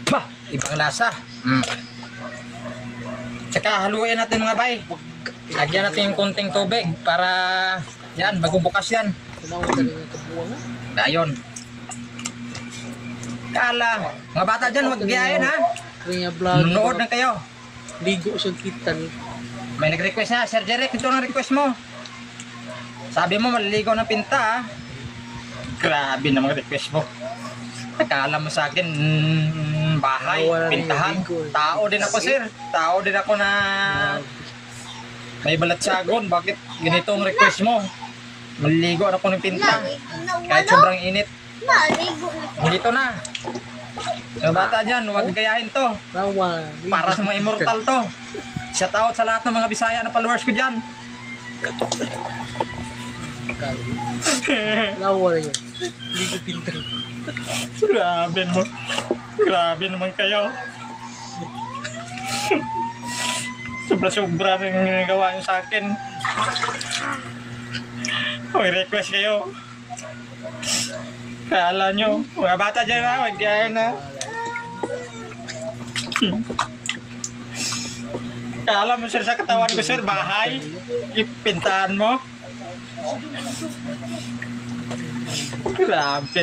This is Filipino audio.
Bah, ibang lasa. Tsaka haluin natin mga bay. Lagyan natin yung konting tubig para yan, magbubukas yan. Dayon. Kala, mga bata dyan, huwag gayahin ha. Nunood na kayo. Ligo siyang kita ni. May nag-request na, Sir Jeric, ito ang request mo. Sabi mo, maliligaw ng pinta ha. Grabe na mga request mo. Akala mo sa akin, bahay, pintahan. Tao din ako, sir. Tao din ako na may balat sagon. Bakit ganito ang request mo? Maliligo ako ng pinta. Kahit sobrang init. Dito na. Mga bata dyan, huwag gayahin to. Para sa mga immortal to. Shout out sa lahat ng mga Bisaya na followers ko dyan. Lawa yun. Hindi ko pinta. Grabe mo. Grabe naman kayo. Sobra-sobra rin yung gawa nyo sa akin. May request kayo. Kala nyo, mga bata dyan na, huwag yan na. Kala mo sir sa katawan ko sir, bahay. Ipintahan mo. Grabe.